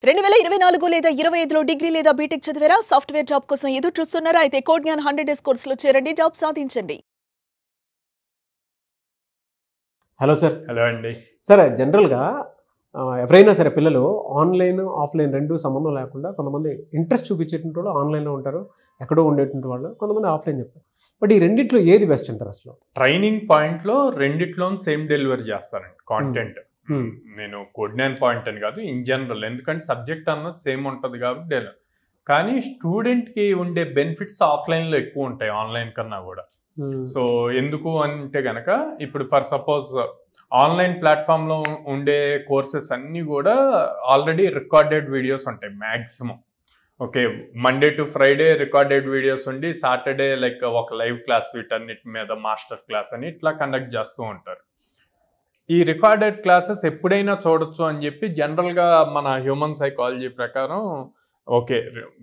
2024 లేదా 25లో డిగ్రీ లేదా బీటెక్ చదివారా? సాఫ్ట్‌వేర్ జాబ్ కోసం ఎదురు చూస్తున్నారా? అయితే కోడ్‌జ్ఞాన్ 100 డేస్ కోర్సులో చేరండి, జాబ్ సాధించండి. Hello sir. హలో అండి. సార్ జనరల్గా ఎవరైనా సరే పిల్లలు ఆన్లైన్ ఆఫ్లైన్ రెండు సంబంధం లేకుండా కొంతమంది ఇంట్రెస్ట్ చూపించేటువంటి వాళ్ళు ఆన్లైన్లో ఉంటారు, ఎక్కడో ఉండేటువంటి వాళ్ళు కొంతమంది ఆఫ్లైన్ చెప్తారు. బట్ ఈ రెండిట్లో ఏది బెస్ట్ అంటారు అసలు? ట్రైనింగ్ పాయింట్లో రెండిట్లో సేమ్ డెలివరీ చేస్తారండి కాంటెంట్. నేను కోడ్‌జ్ఞాన్ పాయింట్ అని కాదు, ఇన్ జనరల్. ఎందుకంటే సబ్జెక్ట్ అన్నది సేమ్ ఉంటుంది కాబట్టి కానీ స్టూడెంట్కి ఉండే బెనిఫిట్స్ ఆఫ్లైన్లో ఎక్కువ ఉంటాయి ఆన్లైన్ కన్నా కూడా. సో ఎందుకు అంటే కనుక ఇప్పుడు ఫర్ సపోజ్ ఆన్లైన్ ప్లాట్ఫామ్లో ఉండే కోర్సెస్ అన్నీ కూడా ఆల్రెడీ రికార్డెడ్ వీడియోస్ ఉంటాయి maximum. Okay, Monday to Friday recorded videos ఉండి సాటర్డే లైక్ ఒక లైవ్ క్లాస్ వీటన్నిటి మీద మాస్టర్ క్లాస్ అని ఇట్లా కండక్ట్ చేస్తూ ఉంటారు. ఈ రికార్డెడ్ క్లాసెస్ ఎప్పుడైనా చూడొచ్చు అని చెప్పి జనరల్గా మన హ్యూమన్ సైకాలజీ ప్రకారం ఓకే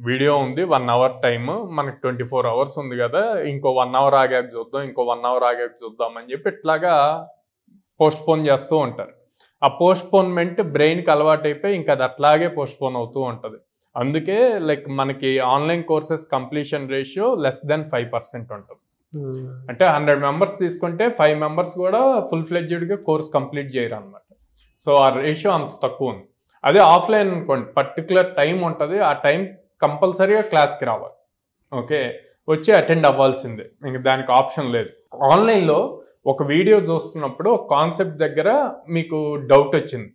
వీడియో ఉంది 1 అవర్ టైమ్, మనకి 24 అవర్స్ ఉంది కదా, ఇంకో 1 అవర్ ఆగాక చూద్దాం, ఇంకో 1 అవర్ ఆగాక చూద్దాం అని చెప్పి ఇట్లాగా పోస్ట్పోన్ చేస్తూ ఉంటారు. ఆ పోస్ట్పోన్మెంట్ బ్రెయిన్కి అలవాటు అయిపోయి ఇంకా అది అట్లాగే పోస్ట్పోన్ అవుతూ ఉంటుంది. అందుకే లైక్ మనకి ఆన్లైన్ కోర్సెస్ కంప్లీషన్ రేషియో <5% ఉంటుంది. అంటే 100 మెంబర్స్ తీసుకుంటే 5 మెంబర్స్ కూడా ఫుల్ ఫ్లెడ్జ్డ్గా కోర్స్ కంప్లీట్ చేయరు అనమాట. సో ఆ రేషియో అంత తక్కువ ఉంది. అదే ఆఫ్లైన్ అనుకోండి, పర్టికులర్ టైం ఉంటుంది, ఆ టైం కంపల్సరీగా క్లాస్కి రావాలి. ఓకే, వచ్చి అటెండ్ అవ్వాల్సిందే, ఇంక దానికి ఆప్షన్ లేదు. ఆన్లైన్లో ఒక వీడియో చూస్తున్నప్పుడు ఒక కాన్సెప్ట్ దగ్గర మీకు డౌట్ వచ్చింది.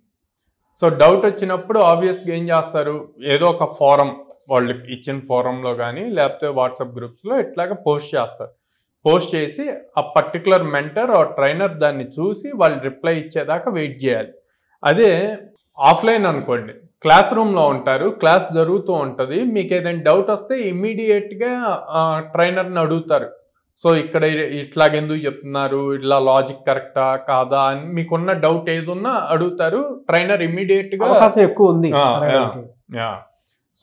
సో డౌట్ వచ్చినప్పుడు ఆబ్వియస్గా ఏం చేస్తారు, ఏదో ఒక ఫోరం, వాళ్ళు ఇచ్చిన ఫోరంలో కానీ లేకపోతే వాట్సాప్ గ్రూప్స్లో ఇట్లాగా పోస్ట్ చేస్తారు. పోస్ట్ చేసి ఆ పర్టికులర్ మెంటర్ ఆ ట్రైనర్ దాన్ని చూసి వాళ్ళు రిప్లై ఇచ్చేదాకా వెయిట్ చేయాలి. అదే ఆఫ్లైన్ అనుకోండి, క్లాస్ రూమ్లో ఉంటారు, క్లాస్ జరుగుతూ ఉంటుంది, మీకు ఏదైనా డౌట్ వస్తే ఇమ్మీడియట్గా ట్రైనర్ని అడుగుతారు. సో ఇక్కడ ఇట్లాగెందుకు చెప్తున్నారు, ఇట్లా లాజిక్ కరెక్టా కాదా అని మీకున్న డౌట్ ఏదున్నా అడుగుతారు, ట్రైనర్ ఇమ్మీడియట్గా అవకాశం ఎక్కువ ఉంది.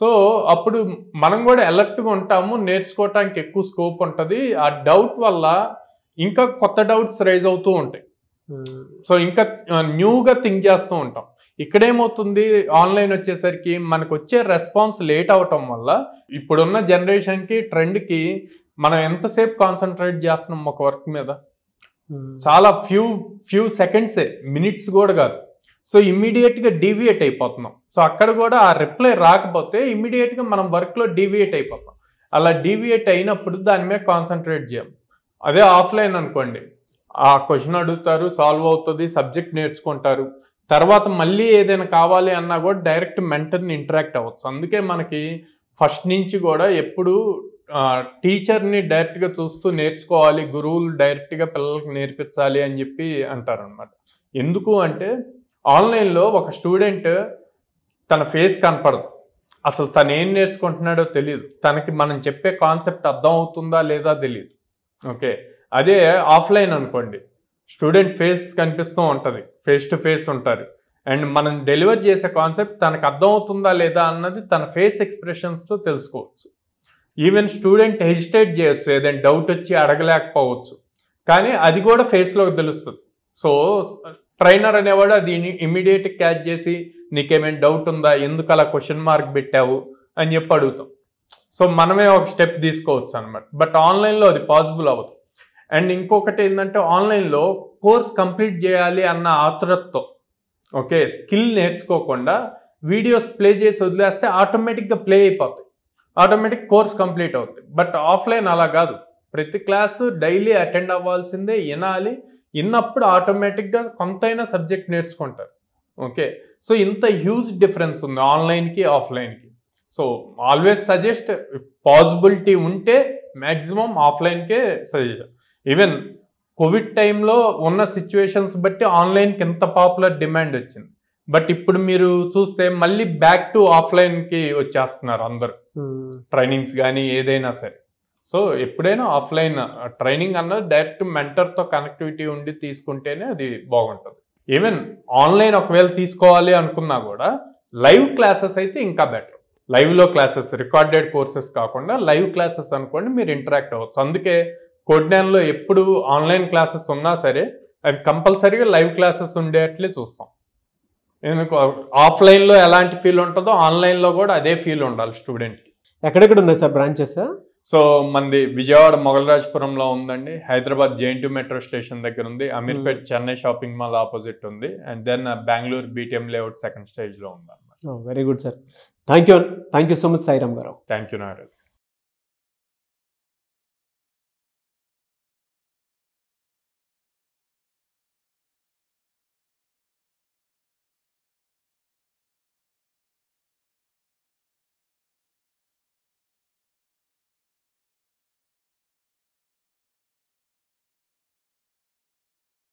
సో అప్పుడు మనం కూడా అలర్ట్గా ఉంటాము, నేర్చుకోవటానికి ఎక్కువ స్కోప్ ఉంటుంది. ఆ డౌట్ వల్ల ఇంకా కొత్త డౌట్స్ రైజ్ అవుతూ ఉంటాయి. సో ఇంకా న్యూగా థింక్ చేస్తూ ఉంటాం. ఇక్కడేమవుతుంది, ఆన్లైన్ వచ్చేసరికి మనకు వచ్చే రెస్పాన్స్ లేట్ అవటం వల్ల ఇప్పుడున్న జనరేషన్కి ట్రెండ్కి మనం ఎంతసేపు కాన్సన్ట్రేట్ చేస్తున్నాం ఒక వర్క్ మీద, చాలా ఫ్యూ సెకండ్సే, మినిట్స్ కూడా కాదు. సో ఇమ్మీడియట్గా డీవియేట్ అయిపోతున్నాం. సో అక్కడ కూడా ఆ రిప్లై రాకపోతే ఇమ్మీడియట్గా మనం వర్క్లో డీవియేట్ అయిపోతాం. అలా డీవియేట్ అయినప్పుడు దాని మీద కాన్సన్ట్రేట్ చేయం. అదే ఆఫ్లైన్ అనుకోండి, ఆ క్వశ్చన్ అడుగుతారు, సాల్వ్ అవుతుంది, సబ్జెక్ట్ నేర్చుకుంటారు, తర్వాత మళ్ళీ ఏదైనా కావాలి అన్నా కూడా డైరెక్ట్ మెంటర్ని ఇంటరాక్ట్ అవ్వచ్చు. అందుకే మనకి ఫస్ట్ నుంచి కూడా ఎప్పుడు టీచర్ని డైరెక్ట్గా చూస్తూ నేర్చుకోవాలి, గురువులు డైరెక్ట్గా పిల్లలకు నేర్పించాలి అని చెప్పి అంటారనమాట. ఎందుకు అంటే ఆన్లైన్లో ఒక స్టూడెంట్ తన ఫేస్ కనపడదు, అసలు తను ఏం నేర్చుకుంటున్నాడో తెలియదు, తనకి మనం చెప్పే కాన్సెప్ట్ అర్థం అవుతుందా లేదా తెలియదు. ఓకే, అదే ఆఫ్లైన్ అనుకోండి, స్టూడెంట్ ఫేస్ కనిపిస్తూ ఉంటుంది, ఫేస్ టు ఫేస్ ఉంటారు, అండ్ మనం డెలివర్ చేసే కాన్సెప్ట్ తనకు అర్థం అవుతుందా లేదా అన్నది తన ఫేస్ ఎక్స్ప్రెషన్స్తో తెలుసుకోవచ్చు. ఈవెన్ స్టూడెంట్ హెజిటేట్ చేయొచ్చు, ఏదైనా డౌట్ వచ్చి అడగలేకపోవచ్చు, కానీ అది కూడా ఫేస్లోకి తెలుస్తుంది. సో ట్రైనర్ అనేవాడు అది ఇమ్మీడియట్గా క్యాచ్ చేసి నీకేమైనా డౌట్ ఉందా, ఎందుకు అలా క్వశ్చన్ మార్క్ పెట్టావు అని చెప్పి అడుగుతాం. సో మనమే ఒక స్టెప్ తీసుకోవచ్చు అనమాట. బట్ ఆన్లైన్లో అది పాసిబుల్ అవ్వదు. అండ్ ఇంకొకటి ఏంటంటే ఆన్లైన్లో కోర్స్ కంప్లీట్ చేయాలి అన్న ఆతురతతో, ఓకే, స్కిల్ నేర్చుకోకుండా వీడియోస్ ప్లే చేసి వదిలేస్తే ఆటోమేటిక్గా ప్లే అయిపోతాయి, ఆటోమేటిక్ కోర్స్ కంప్లీట్ అవుతుంది. బట్ ఆఫ్లైన్ అలా కాదు, ప్రతి క్లాసు డైలీ అటెండ్ అవ్వాల్సిందే, వినాలి, విన్నప్పుడు ఆటోమేటిక్గా కొంతైనా సబ్జెక్ట్ నేర్చుకుంటారు. ఓకే, సో ఇంత హ్యూజ్ డిఫరెన్స్ ఉంది ఆన్లైన్కి ఆఫ్లైన్కి. సో ఆల్వేస్ సజెస్ట్, పాసిబిలిటీ ఉంటే మ్యాక్సిమం ఆఫ్లైన్కే సజెస్ట్. ఈవెన్ కోవిడ్ టైంలో ఉన్న సిచ్యువేషన్స్ బట్టి ఆన్లైన్కి ఎంత పాపులర్ డిమాండ్ వచ్చింది. బట్ ఇప్పుడు మీరు చూస్తే మళ్ళీ బ్యాక్ టు ఆఫ్లైన్కి వచ్చేస్తున్నారు అందరు, ట్రైనింగ్స్ కానీ ఏదైనా సరే. సో ఎప్పుడైనా ఆఫ్లైన్ ట్రైనింగ్ అన్నది డైరెక్ట్ మెంటర్తో కనెక్టివిటీ ఉండి తీసుకుంటేనే అది బాగుంటుంది. ఈవెన్ ఆన్లైన్ ఒకవేళ తీసుకోవాలి అనుకున్నా కూడా లైవ్ క్లాసెస్ అయితే ఇంకా బెటర్. లైవ్లో క్లాసెస్, రికార్డెడ్ కోర్సెస్ కాకుండా లైవ్ క్లాసెస్ అనుకోండి, మీరు ఇంటరాక్ట్ అవ్వచ్చు. అందుకే కోడ్‌జ్ఞాన్లో ఎప్పుడు ఆన్లైన్ క్లాసెస్ ఉన్నా సరే అవి కంపల్సరీగా లైవ్ క్లాసెస్ ఉండేట్లే చూస్తాం. ఆఫ్లైన్లో ఎలాంటి ఫీల్ ఉంటుందో ఆన్లైన్లో కూడా అదే ఫీల్ ఉండాలి స్టూడెంట్కి. ఎక్కడెక్కడ ఉన్నాయి సార్ బ్రాంచెస్? సో మనది విజయవాడ మొగలరాజపురంలో ఉందండి, హైదరాబాద్ JNT మెట్రో స్టేషన్ దగ్గర ఉంది, Ameerpet Chennai shopping mall opposite ఉంది, and then Bengaluru BTM layout second స్టేజ్లో ఉంది. Very good sir. Thank you so much Sairam garu. Thank you Nagaraj.